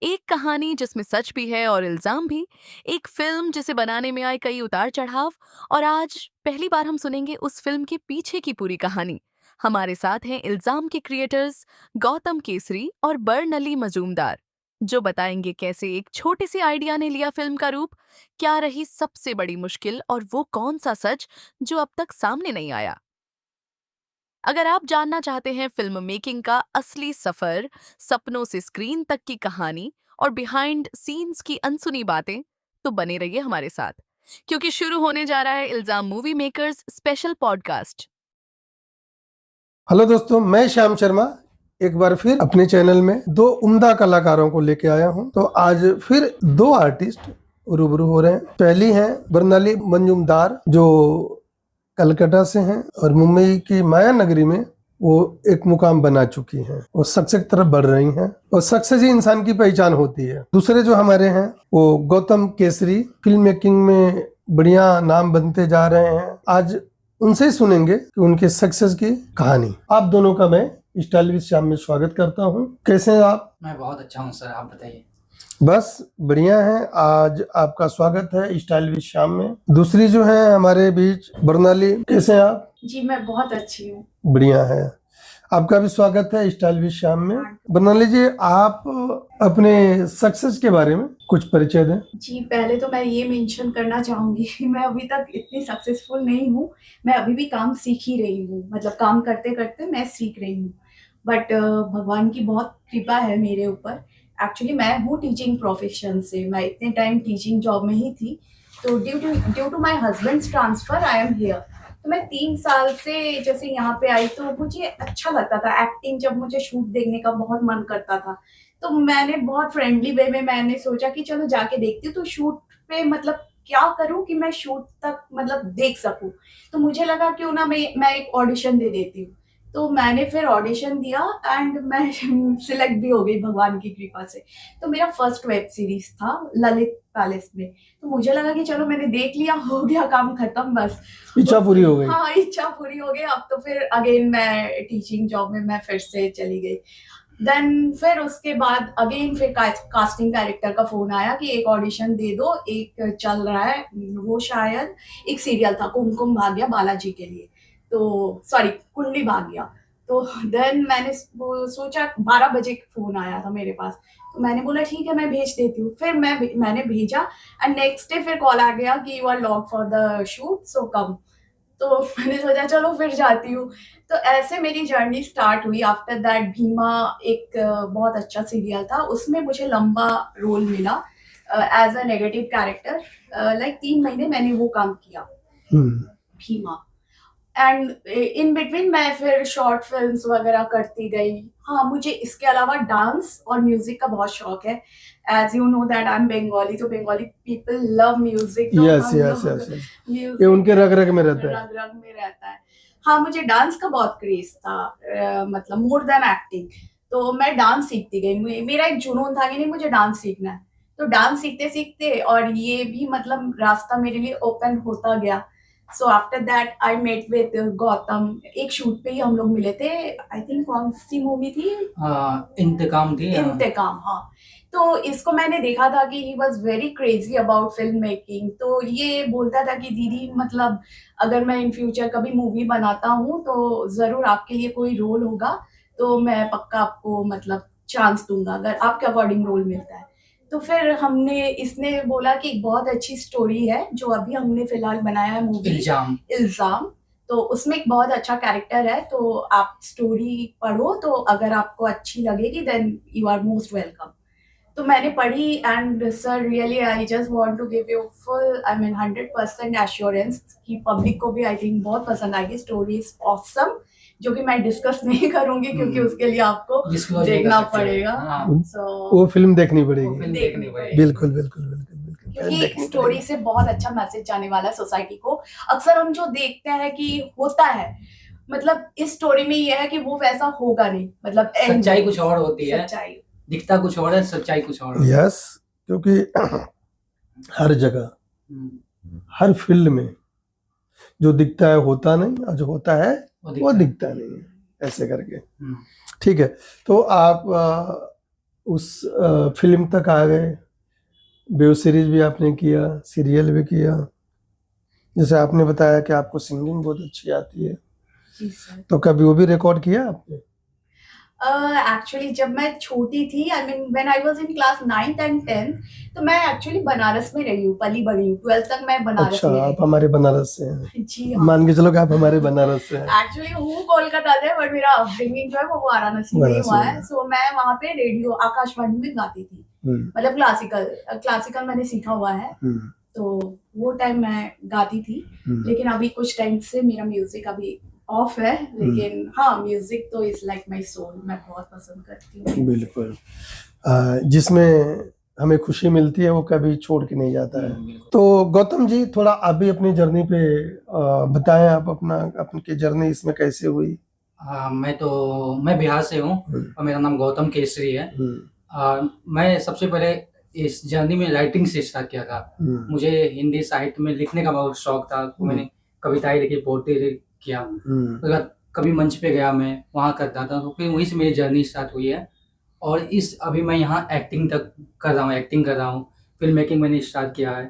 एक कहानी जिसमें सच भी है और इल्जाम भी, एक फिल्म जिसे बनाने में आए कई उतार चढ़ाव, और आज पहली बार हम सुनेंगे उस फिल्म के पीछे की पूरी कहानी। हमारे साथ हैं इल्जाम के क्रिएटर्स गौतम केसरी और बर्नली मजूमदार, जो बताएंगे कैसे एक छोटे से आइडिया ने लिया फिल्म का रूप, क्या रही सबसे बड़ी मुश्किल और वो कौन सा सच जो अब तक सामने नहीं आया। अगर आप जानना चाहते हैं फिल्म मेकिंग का असली सफर, सपनों से स्क्रीन तक की कहानी और बिहाइंड सीन्स की अनसुनी बातें, तो बने रहिए हमारे साथ, क्योंकि शुरू होने जा रहा है इल्जाम movie makers special podcast. Hello दोस्तों, मैं श्याम शर्मा एक बार फिर अपने चैनल में दो उम्दा कलाकारों को लेके आया हूं। तो आज फिर दो आर्टिस्ट रूबरू हो रहे हैं। पहली है बर्नाली मंजूमदार, जो कलकत्ता से हैं और मुंबई की माया नगरी में वो एक मुकाम बना चुकी हैं और सक्सेस की तरफ बढ़ रही हैं, और सक्सेस ही इंसान की पहचान होती है। दूसरे जो हमारे हैं वो गौतम केसरी, फिल्म मेकिंग में बढ़िया नाम बनते जा रहे हैं। आज उनसे ही सुनेंगे कि उनके सक्सेस की कहानी। आप दोनों का मैं स्टाइल विद श्याम में स्वागत करता हूं। कैसे हैं आप? मैं बहुत अच्छा हूं सर, आप बताइए। बस बढ़िया है। आज आपका स्वागत है स्टाइल विद श्याम में। दूसरी जो है हमारे बीच बर्नाली, कैसे हैं आप? जी मैं बहुत अच्छी हूँ। बढ़िया है। आपका भी स्वागत है स्टाइल विद श्याम में। बर्नाली जी, आप अपने सक्सेस के बारे में कुछ परिचय दें। जी पहले तो मैं ये मेंशन करना चाहूंगी कि मैं अभी तक इतनी सक्सेसफुल नहीं हूँ। मैं अभी भी काम सीख ही रही हूँ, मतलब काम करते करते मैं सीख रही हूँ। बट भगवान की बहुत कृपा है मेरे ऊपर। एक्चुअली मैं हूँ टीचिंग प्रोफेशन से, मैं इतने टाइम टीचिंग जॉब में ही थी। तो due to my husband's transfer I am here. तो मैं 3 साल से जैसे यहाँ पे आई तो मुझे अच्छा लगता था एक्टिंग, जब मुझे शूट देखने का बहुत मन करता था। तो मैंने बहुत फ्रेंडली वे में मैंने सोचा कि चलो जाके देखती हूँ, तो शूट पे मतलब क्या करूँ कि मैं शूट तक मतलब देख सकूँ। तो मुझे लगा क्यों ना मैं एक ऑडिशन दे देती हूँ। तो मैंने फिर ऑडिशन दिया एंड मैं सिलेक्ट भी हो गई भगवान की कृपा से। तो मेरा फर्स्ट वेब सीरीज था ललित पैलेस में। तो मुझे लगा कि चलो मैंने देख लिया, हो गया काम खत्म, बस इच्छा पूरी हो गई। हाँ इच्छा पूरी हो गई। अब तो फिर अगेन मैं टीचिंग जॉब में मैं फिर से चली गई। देन फिर उसके बाद अगेन फिर कास्टिंग डायरेक्टर का फोन आया कि एक ऑडिशन दे दो, एक चल रहा है, वो शायद एक सीरियल था कुमकुम भाग्य बालाजी के लिए, तो सॉरी कुंडली भाग्य। तो देन मैंने वो सोचा, 12 बजे फोन आया था मेरे पास। तो मैंने बोला ठीक है मैं भेज देती हूँ। फिर मैंने भेजा एंड नेक्स्ट डे फिर कॉल आ गया कि you are locked for the shoot so come. तो मैंने सोचा चलो फिर जाती हूँ। तो ऐसे मेरी जर्नी स्टार्ट हुई। आफ्टर दैट भीमा एक बहुत अच्छा सीरियल था, उसमें मुझे लंबा रोल मिला as a negative character. Like 3 महीने मैंने वो काम किया भीमा। एंड इन बिटवीन मैं फिर शॉर्ट फिल्म्स वगैरह करती गई। हाँ मुझे इसके अलावा डांस और म्यूजिक का बहुत शौक है। As you know that I am Bengali, तो Bengali people love music. Yes yes yes, ये उनके रग रग में रहता है। रग रग में रहता है। हाँ मुझे डांस का बहुत क्रेज था, मतलब मोर देन एक्टिंग। तो मैं डांस सीखती गई, मेरा एक जुनून था कि नहीं मुझे डांस सीखना है। तो डांस सीखते सीखते और ये भी मतलब रास्ता मेरे लिए ओपन होता गया। So after that I met with Gautam. एक शूट पे ही हम लोग मिले थे। आई थिंक कौन सी मूवी थी? इंतकाम थी। इंतकाम, हाँ। तो इसको मैंने देखा था कि he was very crazy about film making. तो ये बोलता था कि दीदी मतलब अगर मैं इन फ्यूचर कभी मूवी बनाता हूँ तो जरूर आपके लिए कोई रोल होगा, तो मैं पक्का आपको मतलब चांस दूंगा अगर आपके अकॉर्डिंग रोल मिलता है। तो फिर इसने बोला कि एक बहुत अच्छी स्टोरी है जो अभी हमने फिलहाल बनाया है मूवी इल्जाम। तो उसमें एक बहुत अच्छा कैरेक्टर है, तो आप स्टोरी पढ़ो, तो अगर आपको अच्छी लगेगी then you are most welcome. तो मैंने पढ़ी and sir really I just want to give you full, I mean 100% assurance कि पब्लिक को भी आई थिंक बहुत पसंद आएगी। स्टोरी इज ऑसम, जो कि मैं डिस्कस नहीं करूंगी क्योंकि उसके लिए आपको देखना पड़ेगा। वो फिल्म देखनी पड़ेगी। बिल्कुल बिल्कुल बिल्कुल बिल्कुल बिल्कुल, क्योंकि स्टोरी से बहुत अच्छा मैसेज जाने वाला है सोसाइटी को। अक्सर हम जो देखते हैं कि होता है, मतलब इस स्टोरी में ये है कि वो वैसा होगा नहीं, मतलब सच्चाई कुछ और होती है, सच्चाई दिखता कुछ और है, सच्चाई कुछ और होती है। यस, क्योंकि हर जगह हर फील्ड में जो दिखता है होता नहीं, और जो होता है वो दिखता नहीं है, ऐसे करके। ठीक है, तो आप उस फिल्म तक आ गए, वेब सीरीज भी आपने किया, सीरियल भी किया। जैसे आपने बताया कि आपको सिंगिंग बहुत अच्छी आती है, जी सर। तो कभी वो भी रिकॉर्ड किया आपने? एक्चुअली जब मैं छोटी थी, I mean when I was in class 9th and 10th, तो मैं एक्चुअली बनारस में रही हूँ, पली बड़ी हूँ। 12th तक मैं बनारस अच्छा, में आप रही। हमारे बनारस से हैं। जी हाँ। मान के चलो कि आप हमारे बनारस से हैं। एक्चुअली हूँ कोलकाता से, बट मेरा अपब्रिंगिंग जो है वो वाराणसी में ही वाराणसी हुआ में। है। सो मैं वहाँ पे रेडियो आकाशवाणी में गाती थी, मतलब क्लासिकल मैंने सीखा हुआ है। तो वो टाइम मैं गाती थी, लेकिन अभी कुछ टाइम से मेरा म्यूजिक अभी ऑफ है। लेकिन हाँ, म्यूजिक तो इज लाइक माय सोल, मैं बहुत पसंद करती हूँ। बिल्कुल। जिसमें हमें खुशी मिलती है वो कभी छोड़ के नहीं जाता है। बिल्कुल। तो गौतम जी, थोड़ा आप भी अपनी जर्नी पे बताएं, आप अपना आपकी जर्नी इसमें कैसे हुई? हाँ, मैं बिहार से हूँ और मेरा नाम गौतम केसरी है। मैं सबसे पहले इस जर्नी में राइटिंग से स्टार्ट किया था। मुझे हिंदी साहित्य में लिखने का बहुत शौक था, तो मैंने कविताएं लिखी, पोएट्री किया। उसके बाद कभी मंच पे गया, मैं वहाँ करता था, तो फिर वहीं से मेरी जर्नी स्टार्ट हुई है। और अभी मैं यहाँ एक्टिंग तक कर रहा हूँ, फिल्म मेकिंग मैंने स्टार्ट किया है।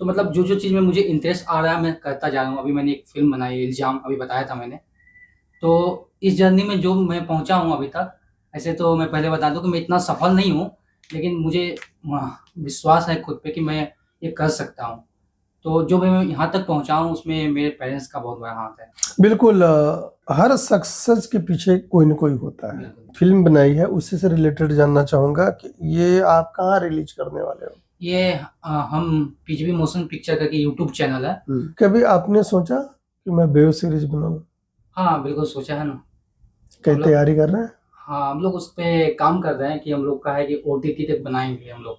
तो मतलब जो चीज़ में मुझे इंटरेस्ट आ रहा है मैं करता जा रहा हूँ। अभी मैंने एक फिल्म बनाई है, इल्ज़ाम, अभी बताया था मैंने। तो इस जर्नी में जो मैं पहुंचा हूं अभी तक, ऐसे तो मैं पहले बता दूं कि मैं इतना सफल नहीं हूं, लेकिन मुझे विश्वास है खुद पे कि मैं ये कर सकता हूं। तो जो मैं यहाँ तक पहुंचा हूं उसमें मेरे पेरेंट्स का बहुत बड़ा हाथ है। बिल्कुल। हर सक्सेस के पीछे कोई ना कोई होता है। बिल्कुल। फिल्म बनाई है, उसी से रिलेटेड जानना चाहूंगा कि ये आप कहाँ रिलीज करने वाले हो? ये हम पीजीवी मोशन पिक्चर का यूट्यूब चैनल है। कभी आपने सोचा कि मैं वेब सीरीज बनाऊं? हाँ बिल्कुल सोचा है ना। कई हम लोग तैयारी कर रहे हैं? हाँ, हम लोग उस पे काम कर रहे हैं कि हम लोग का है कि ओटीटी तक बनाएंगे हम लोग,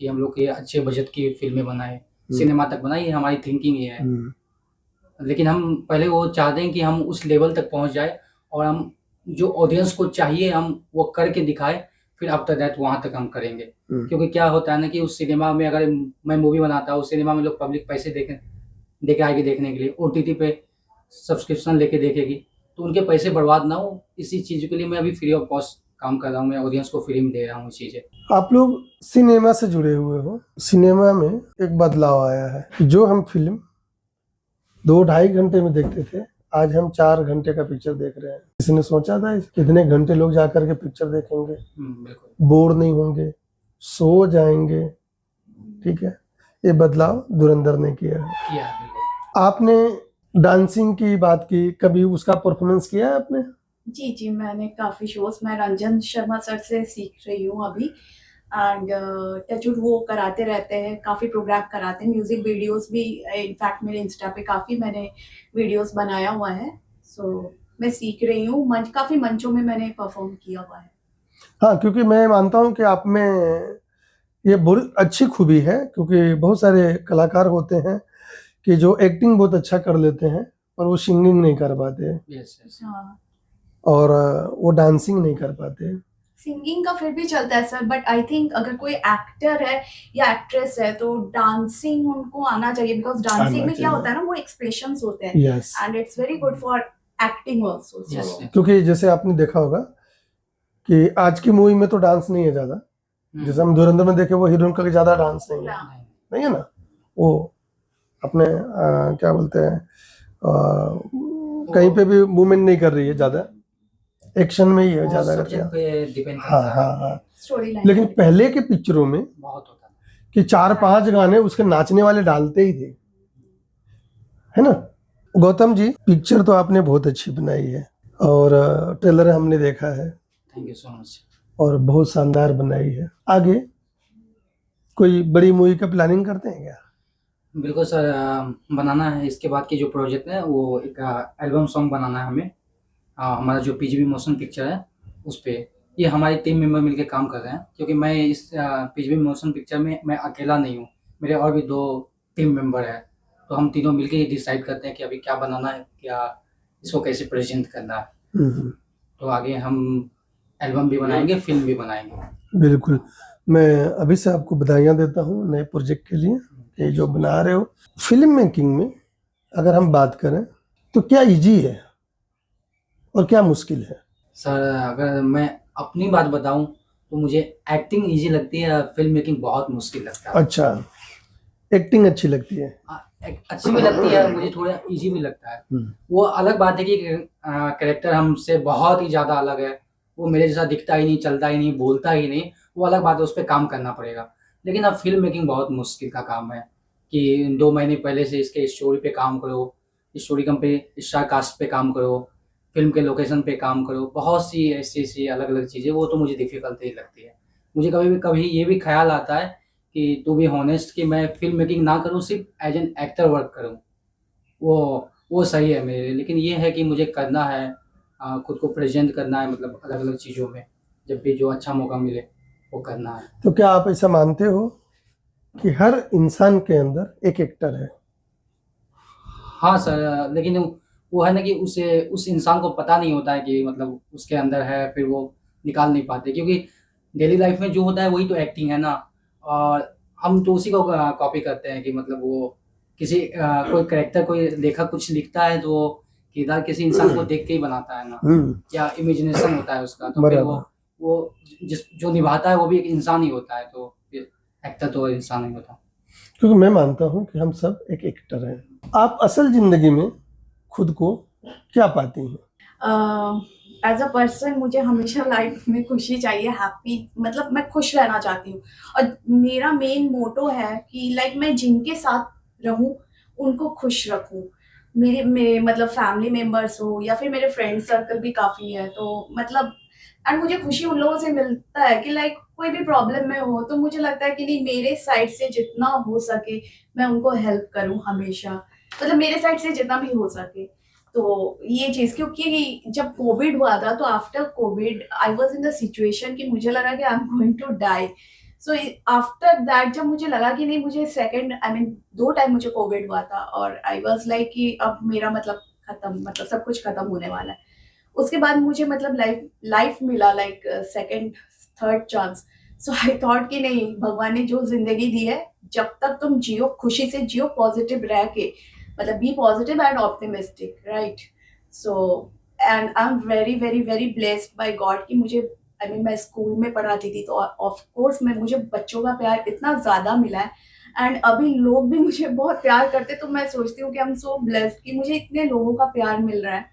कि हम लोग ये अच्छे बजट की फिल्में बनाए, सिनेमा तक बनाए, ये हमारी थिंकिंग ये है। लेकिन हम पहले वो चाहते हैं कि हम उस लेवल तक पहुंच जाए और हम जो ऑडियंस को चाहिए हम वो करके दिखाए, फिर आफ्टर दैट वहां तक हम करेंगे। क्योंकि क्या होता है ना कि उस सिनेमा में अगर मैं मूवी बनाता हूँ, उस सिनेमा में लोग पब्लिक पैसे देके आएगी देखने के लिए, ओटीटी पे सब्सक्रिप्शन लेके देखेगी, तो उनके पैसे बर्बाद ना हो, इसी चीज़ के लिए मैं अभी फ्री ऑफ कॉस्ट काम कर रहा हूँ। मैं ऑडियंस को फ्री में दे रहा हूँ चीज़ें। आप लोग सिनेमा से जुड़े हुए हो, सिनेमा में एक बदलाव आया है। जो हम फिल्म 2-2.5 घंटे में देखते थे, आज हम 4 घंटे का पिक्चर देख रहे हैं। किसी ने सोचा था कितने घंटे लोग जाकर के पिक्चर देखेंगे? बिल्कुल। बोर नहीं होंगे, सो जाएंगे। ठीक है, ये बदलाव धुरंधर ने किया है। बिल्कुल। आपने डांसिंग की बात की, कभी उसका परफॉर्मेंस किया है आपने? जी, मैंने काफ़ी शोज़, मैं रंजन शर्मा सर से सीख रही हूँ अभी। एंड टचवुड वो कराते रहते हैं, काफ़ी प्रोग्राम कराते हैं, म्यूज़िक वीडियोज़ भी। इनफैक्ट मेरे इंस्टा पे काफ़ी मैंने वीडियोज़ बनाया हुआ है। सो मैं सीख रही हूँ, काफ़ी मंचों में मैंने परफॉर्म किया हुआ है। हाँ, क्योंकि मैं मानता हूँ कि आप में ये बहुत अच्छी खूबी है, क्योंकि बहुत सारे कलाकार होते हैं कि जो एक्टिंग बहुत अच्छा कर लेते हैं पर वो सिंगिंग नहीं कर पाते, हाँ, और वो डांसिंग नहीं कर पाते। सिंगिंग का फिर भी चलता है सर, बट आई थिंक अगर कोई एक्टर है या एक्ट्रेस है तो डांसिंग उनको आना चाहिए, बिकॉज डांसिंग में क्या होता है ना, वो एक्सप्रेशंस होते हैं, yes, and it's very good for acting also. क्योंकि जैसे आपने देखा होगा कि आज की मूवी में तो डांस नहीं है ज्यादा। जैसे हम धुरंधर में देखे, वो हीरोइन का ज्यादा डांस नहीं है, नहीं है ना। वो अपने क्या बोलते हैं, कहीं पे भी मूवमेंट नहीं कर रही है ज्यादा, एक्शन में ही है ज्यादा करके। हाँ। Story line. लेकिन पहले के पिक्चरों में बहुत होता है कि 4-5 गाने उसके नाचने वाले डालते ही थे, है ना। गौतम जी, पिक्चर तो आपने बहुत अच्छी बनाई है और ट्रेलर हमने देखा है। Thank you so much. और बहुत शानदार बनाई है। आगे कोई बड़ी मूवी का प्लानिंग करते हैं क्या? बिल्कुल सर, बनाना है। इसके बाद की जो प्रोजेक्ट है वो एक एल्बम सॉन्ग बनाना है हमें। हमारा जो पीजीवी मोशन पिक्चर है उस पे ये हमारे टीम मेंबर मिलकर काम कर रहे हैं, क्योंकि मैं इस पीजीवी मोशन पिक्चर में मैं अकेला नहीं हूँ, मेरे और भी 2 टीम मेंबर हैं। तो हम तीनों मिलकर ये डिसाइड करते हैं कि अभी क्या बनाना है, क्या इसको कैसे प्रेजेंट करना है। तो आगे हम एल्बम भी बनाएंगे, फिल्म भी बनाएंगे। बिल्कुल, मैं अभी से आपको बधाइयाँ देता हूँ नए प्रोजेक्ट के लिए, ये जो बना रहे हो। फिल्म मेकिंग में अगर हम बात करें तो क्या इजी है और क्या मुश्किल है? सर अगर मैं अपनी बात बताऊं तो मुझे एक्टिंग इजी लगती है, फिल्म मेकिंग बहुत मुश्किल लगता है। अच्छा, एक्टिंग अच्छी लगती है। अच्छी भी लगती है, मुझे थोड़ा इजी भी लगता है। वो अलग बात है कि कैरेक्टर हमसे बहुत ही ज़्यादा अलग है, वो मेरे जैसा दिखता ही नहीं, चलता ही नहीं, बोलता ही नहीं, वो अलग बात है, उस पे काम करना पड़ेगा। लेकिन अब फ़िल्म मेकिंग बहुत मुश्किल का काम है कि 2 महीने पहले से इसके स्टोरी पे काम करो, स्टोरी पे स्टार कास्ट पे काम करो, फ़िल्म के लोकेशन पे काम करो, बहुत सी ऐसी-ऐसी अलग-अलग चीज़ें, वो तो मुझे डिफ़िकल्ट ही लगती है। मुझे कभी ये भी ख़्याल आता है कि टू बी हॉनेस्ट कि मैं फ़िल्म मेकिंग ना करूँ, सिर्फ़ एज़ एन एक्टर वर्क करूँ। वो सही है मेरे लिए, लेकिन ये है कि मुझे करना है, खुद को प्रेज़ेंट करना है, मतलब अलग-अलग चीज़ों में, जब भी जो अच्छा मौका मिले, वो करना है। तो क्या आप ऐसा मानते हो कि हर इंसान के अंदर एक एक्टर है? हाँ सर, लेकिन वो है ना कि उसे उस इंसान को पता नहीं होता है कि मतलब उसके अंदर है, फिर वो निकाल नहीं पाते, क्योंकि डेली लाइफ़ में जो होता है वही तो एक्टिंग है ना। और हम तो उसी को कॉपी करते हैं कि मतलब वो किसी कोई कैरेक्टर, कोई लेखक कुछ लिखता है तो वो किरदार किसी इंसान को देख के ही बनाता है ना, या इमेजिनेशन होता है उसका, तो फिर बराबर। वो जिस जो निभाता है वो भी एक इंसान ही होता है, तो फिर एक्टर तो इंसान ही होता है। क्योंकि मैं मानता हूं कि हम सब एक एक्टर हैं। आप असल जिंदगी में खुद को क्या पाती हैं? एज अ पर्सन मुझे हमेशा लाइफ में खुशी चाहिए, हैप्पी, मतलब मैं खुश रहना चाहती हूँ। और मेरा मेन मोटो है कि लाइक मैं जिनके साथ रहूँ उनको खुश रखूँ। मेरे मतलब फैमिली मेंबर्स हो या फिर मेरे फ्रेंड सर्कल भी काफ़ी है, तो मतलब एंड मुझे खुशी उन लोगों से मिलता है कि लाइक कोई भी प्रॉब्लम में हो तो मुझे लगता है कि नहीं, मेरे साइड से जितना हो सके मैं उनको हेल्प करूँ हमेशा, मतलब मेरे साइड से जितना भी हो सके। तो ये चीज़, क्योंकि जब कोविड हुआ था तो after covid I was in the situation कि मुझे लगा कि I am going to die. So after that जब मुझे लगा कि नहीं, मुझे सेकंड आई मीन 2 टाइम मुझे कोविड हुआ था और आई वाज लाइक कि अब मेरा मतलब खत्म, मतलब सब कुछ खत्म होने वाला है। उसके बाद मुझे मतलब लाइफ लाइफ मिला, like second third chance. So I thought कि नहीं, भगवान ने जो जिंदगी दी है, जब तक तुम जियो खुशी से जियो, पॉजिटिव रह के, मतलब be positive and optimistic, right. So and I am very very very blessed by God कि मुझे आई मीन मैं स्कूल में पढ़ाती थी तो ऑफ कोर्स मैं मुझे बच्चों का प्यार इतना ज़्यादा मिला है। एंड अभी लोग भी मुझे बहुत प्यार करते, तो मैं सोचती हूँ कि आई एम सो ब्लेस्ड कि मुझे इतने लोगों का प्यार मिल रहा है।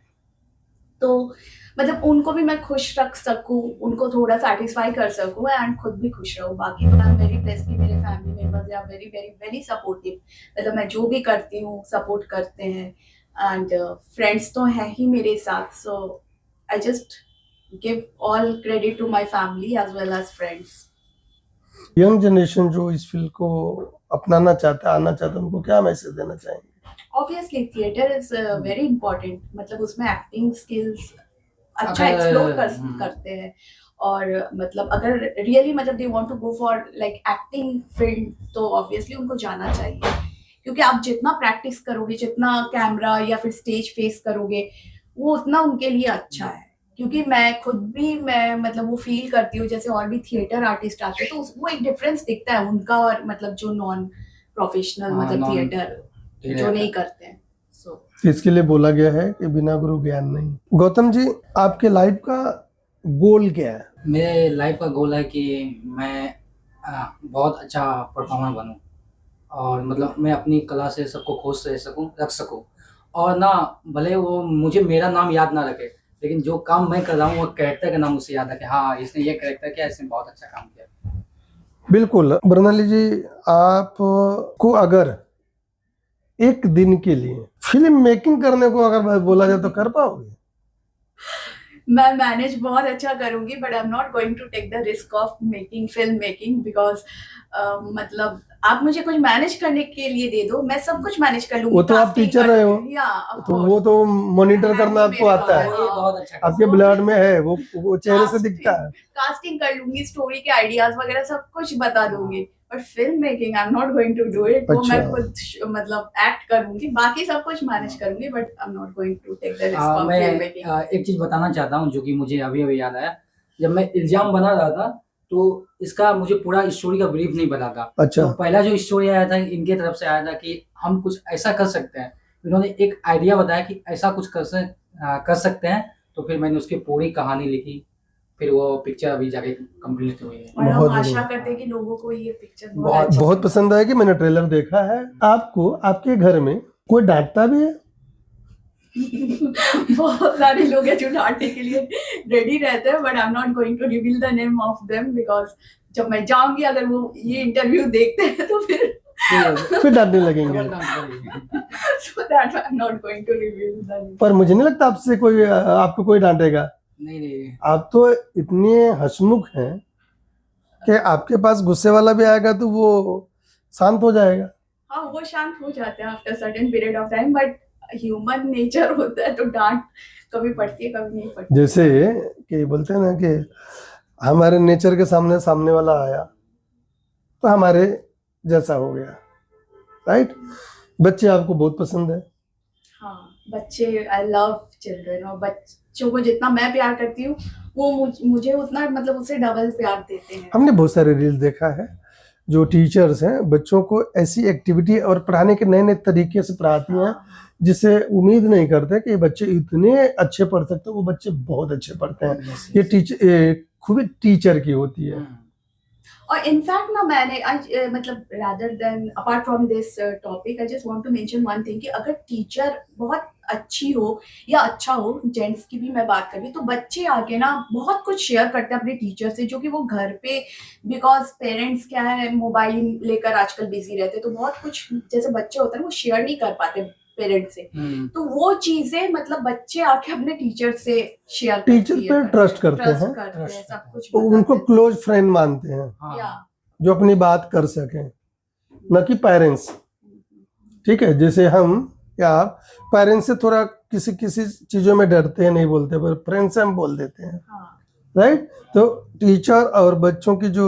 तो मतलब उनको भी मैं खुश रख सकूँ, उनको थोड़ा सैटिस्फाई कर सकूँ एंड खुद भी खुश रहूँ। बाकी तो आई एम वेरी ब्लेस्ड कि मेरे family members are very very very supportive, मतलब मैं जो भी करती हूँ सपोर्ट करते हैं। एंड फ्रेंड्स तो हैं ही मेरे साथ, so I just give all credit to my family as well as friends. Young generation जो इस फील्ड को अपनाना चाहता है, आना चाहता है, उनको क्या मैसेज देना चाहेंगे? Obviously theatre is very important, मतलब उसमें एक्टिंग स्किल्स अच्छा अगर एक्सप्लोर करते हैं। और मतलब अगर रियली मतलब they want to go for like acting field, तो ऑब्वियसली उनको जाना चाहिए, क्योंकि आप जितना प्रैक्टिस करोगे, जितना कैमरा या फिर स्टेज फेस करोगे, वो उतना उनके लिए अच्छा है। क्योंकि मैं खुद भी मैं मतलब वो फील करती हूँ, जैसे और भी थिएटर आर्टिस्ट आते हैं तो वो एक डिफरेंस दिखता है उनका, और मतलब जो नॉन प्रोफेशनल मतलब नॉन थिएटर जो नहीं करते हैं। सो तो इसके लिए बोला गया है कि बिना गुरु ज्ञान नहीं। गौतम जी, आपके लाइफ का गोल क्या है? मेरे लाइफ का गोल है कि मैं बहुत अच्छा परफॉर्मर बनूं, और मतलब मैं अपनी कला से सबको खुश रख सकूं, और ना भले वो मुझे मेरा नाम याद ना रखे, लेकिन जो काम मैं कर रहा हूँ वो कैरेक्टर का नाम उससे याद रखे, हाँ इसने ये कैरेक्टर किया, इसने बहुत अच्छा काम किया। बिल्कुल। बर्नाली जी, आपको अगर एक दिन के लिए फिल्म मेकिंग करने को अगर बोला जाए तो कर पाओगे? मैं मैनेज बहुत अच्छा करूंगी, but I am not going to take the risk of making film making, because मतलब आप मुझे कुछ मैनेज करने के लिए दे दो, मैं सब कुछ मैनेज कर लूंगी। वो तो आप टीचर रहे हो, तो वो तो मॉनिटर करना आपको आता है, ये बहुत अच्छा आपके ब्लड में है, वो चेहरे से दिखता है। कास्टिंग कर लूंगी, स्टोरी के आइडियाज वगैरह सब कुछ बता दूंगी, but film making I am not going to do it. वो मैं अच्छा। खुद मतलब एक्ट करूंगी, बाकी सब कुछ मैनेज करूंगी, but I am not going to take the risk of मैं फिल्म मेकिंग। एक चीज़ बताना चाहता हूँ जो कि मुझे अभी-अभी याद आया। जब मैं इल्ज़ाम बना रहा था, तो इसका मुझे पूरा स्टोरी का ब्रीफ नहीं पता था। अच्छा। तो पहला जो स्टोरी आया था, इनके तरफ से आया था कि हम कुछ ऐसा कर सकते हैं। इन्होंने एक आइडिया बताया कि ऐसा कुछ कर सकते हैं, तो फिर मैंने उसकी पूरी कहानी लिखी। फिर वो पिक्चर अभी जाके कंप्लीट हुई है। और हम बहुत आशा बढ़िया। करते हैं कि लोगों को ये पिक्चर बहुत- बहुत पसंद आएगी, मैंने ट्रेलर देखा है। आपको आपके घर में कोई डांटता भी है? बहुत सारे लोग हैं जो डांटने के लिए रेडी रहते हैं, but I am not going to reveal the name of them because जब मैं जाऊंगी अगर वो ये इंटरव्यू देखते हैं तो फिर फिर डांटने लगेंगे। डबल डांस करेगी। so that I'm not going to reveal the name. पर मुझे नहीं लगता आपसे कोई आपको कोई डांटेगा। नहीं आप तो इतने हंसमुख हैं कि आपके पास गुस्से वाला भी आएगा तो वो शांत हो जाएगा। हाँ, वो शांत हो जाते हैं after certain period of time, but human nature होता है तो डांट कभी पड़ती है कभी नहीं पड़ती। जैसे कि बोलते हैं ना कि हमारे नेचर के सामने वाला आया तो हमारे जैसा हो गया, राइट। बच्चे आपको बहुत पसंद है। हाँ, बच्चे, आई लव चिल्ड्रन, और बच्चों को जितना मैं प्यार करती हूँ वो मुझे उतना मतलब उससे डबल प्यार देते हैं। हमने बहुत सारे रील देखा है जो टीचर्स हैं बच्चों को ऐसी एक्टिविटी और पढ़ाने के नए नए तरीके से पढ़ाती हैं जिससे उम्मीद नहीं करते कि ये बच्चे इतने अच्छे पढ़ सकते हैं। वो बच्चे बहुत अच्छे पढ़ते हैं। ये टीचर खूबी टीचर की होती है। और इनफैक्ट ना मैंने आज मतलब rather than apart from this topic I just want to mention one thing कि अगर टीचर बहुत अच्छी हो या अच्छा हो, जेंट्स की भी मैं बात कर रही हूँ, तो बच्चे आके ना बहुत कुछ शेयर करते हैं अपने टीचर से, जो कि वो घर पे बिकॉज पेरेंट्स क्या है मोबाइल लेकर आजकल बिजी रहते हैं, तो बहुत कुछ जैसे बच्चे होते हैं वो शेयर नहीं कर पाते पेरेंट्स से, तो वो चीजें मतलब बच्चे आके अपने टीचर से शेयर टीचर पे ट्रस्ट करते हैं, सब कुछ उनको क्लोज फ्रेंड मानते हैं या जो अपनी बात कर सकें, न कि पेरेंट्स। ठीक है, जैसे हम या आप पेरेंट्स से थोड़ा किसी किसी चीजों में डरते हैं, नहीं बोलते, पर फ्रेंड्स से हम बोल देते हैं, राइट। तो टीचर और बच्चों की जो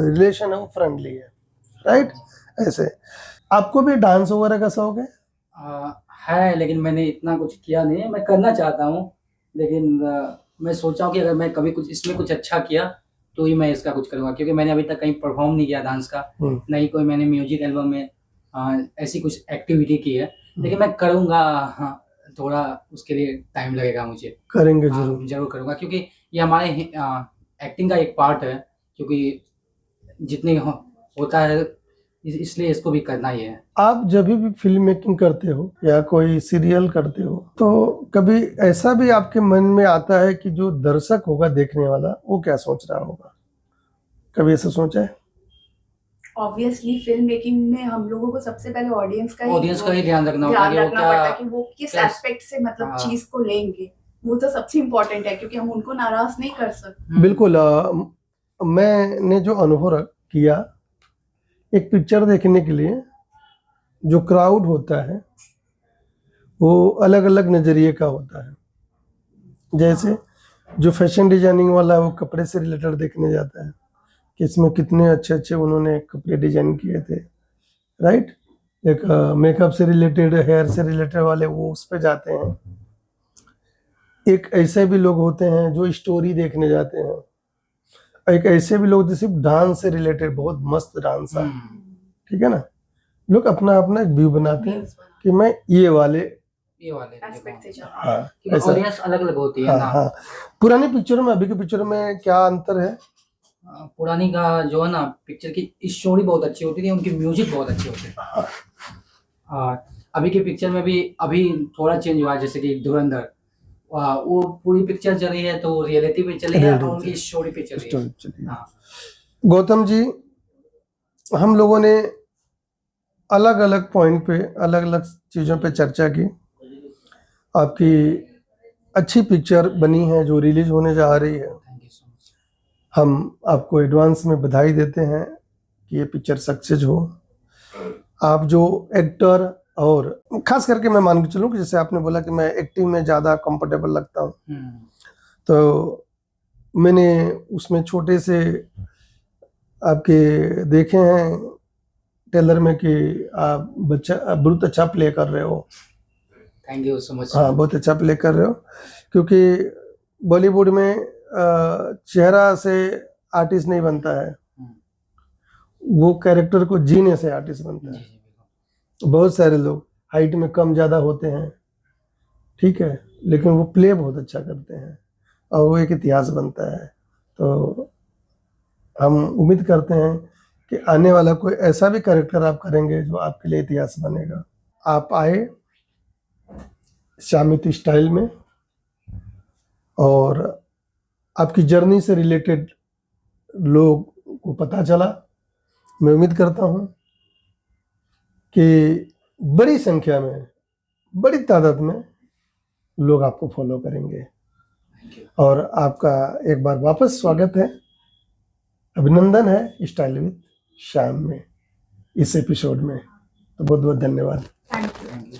रिलेशन है वो फ्रेंडली है, राइट। ऐसे आपको भी डांस वगैरह का शौक है? है, लेकिन मैंने इतना कुछ किया नहीं है। मैं करना चाहता हूँ, लेकिन मैं सोचा हूँ कि अगर मैं कभी कुछ इसमें कुछ अच्छा किया तो ही मैं इसका कुछ करूँगा, क्योंकि मैंने अभी तक कहीं परफॉर्म नहीं किया डांस का, नहीं कोई मैंने म्यूजिक एल्बम में ऐसी कुछ एक्टिविटी की है, लेकिन मैं करूँगा। हाँ, थोड़ा उसके लिए टाइम लगेगा मुझे। करेंगे जरूर करूँगा, क्योंकि ये हमारे एक्टिंग का एक पार्ट है, क्योंकि जितनी होता है इसलिए इसको भी करना ही है। आप जब भी फिल्म मेकिंग करते हो या कोई सीरियल करते हो तो कभी ऐसा भी आपके मन में आता है कि जो दर्शक होगा देखने वाला वो क्या सोच रहा होगा? कभी ऐसा सोचा है? ऑब्वियसली फिल्म मेकिंग में हम लोगों को सबसे पहले ऑडियंस का ही ध्यान रखना होता है कि वो किस एस्पेक्ट से मतलब चीज को लेंगे, वो तो सबसे इम्पोर्टेंट है, क्योंकि हम उनको नाराज नहीं कर सकते। बिल्कुल। मैंने जो अनुभव किया, एक पिक्चर देखने के लिए जो क्राउड होता है वो अलग अलग नजरिए का होता है। जैसे जो फैशन डिजाइनिंग वाला है वो कपड़े से रिलेटेड देखने जाता है कि इसमें कितने अच्छे अच्छे उन्होंने कपड़े डिजाइन किए थे, राइट। एक मेकअप से रिलेटेड, हेयर से रिलेटेड वाले वो उस पे जाते हैं। एक ऐसे भी लोग होते हैं जो स्टोरी देखने जाते हैं। एक ऐसे भी लोग जो सिर्फ डांस से रिलेटेड, बहुत मस्त डांस है, ठीक है ना, लोग अपना अपना एक व्यू बनाते हैं कि मैं ये वाले एस्पेक्ट से हाँ, ऑडियंस अलग अलग होती है ना। हाँ। पुरानी पिक्चर में अभी की पिक्चर में क्या अंतर है? पुरानी का जो है ना, पिक्चर की स्टोरी बहुत अच्छी होती थी, उनके म्यूजिक बहुत अच्छे होते थे। और अभी की पिक्चर में भी अभी थोड़ा चेंज हुआ है, जैसे कि धुरंधर, वो पूरी पिक्चर चली है तो रियलिटी पे चली है और उनकी स्टोरी पे चली है। हाँ। गौतम जी, हम लोगों ने अलग अलग पॉइंट पे अलग अलग चीज़ों पे चर्चा की। आपकी अच्छी पिक्चर बनी है जो रिलीज होने जा रही है। हम आपको एडवांस में बधाई देते हैं कि ये पिक्चर सक्सेस हो। आप जो एक्टर, और खास करके मैं मान के चलूँ कि जैसे आपने बोला कि मैं एक्टिंग में ज़्यादा कंफर्टेबल लगता हूँ, तो मैंने उसमें छोटे से आपके देखे हैं टेलर में कि आप बहुत अच्छा प्ले कर रहे हो। Thank you so much. हाँ, बहुत अच्छा प्ले कर रहे हो, क्योंकि बॉलीवुड में चेहरा से आर्टिस्ट नहीं बनता है, वो कैरेक्टर को जीने से आर्टिस्ट बनता है। बहुत सारे लोग हाइट में कम ज़्यादा होते हैं, ठीक है, लेकिन वो प्ले बहुत अच्छा करते हैं। और वो एक इतिहास बनता है। तो हम उम्मीद करते हैं कि आने वाला कोई ऐसा भी कैरेक्टर आप करेंगे जो आपके लिए इतिहास बनेगा। आप आए शामित स्टाइल में और आपकी जर्नी से रिलेटेड लोग को पता चला। मैं उम्मीद करता हूँ कि बड़ी संख्या में, बड़ी तादाद में लोग आपको फॉलो करेंगे। और आपका एक बार वापस स्वागत है, अभिनंदन है स्टाइल विद श्याम में, इस एपिसोड में। तो बहुत बहुत धन्यवाद। Thank you.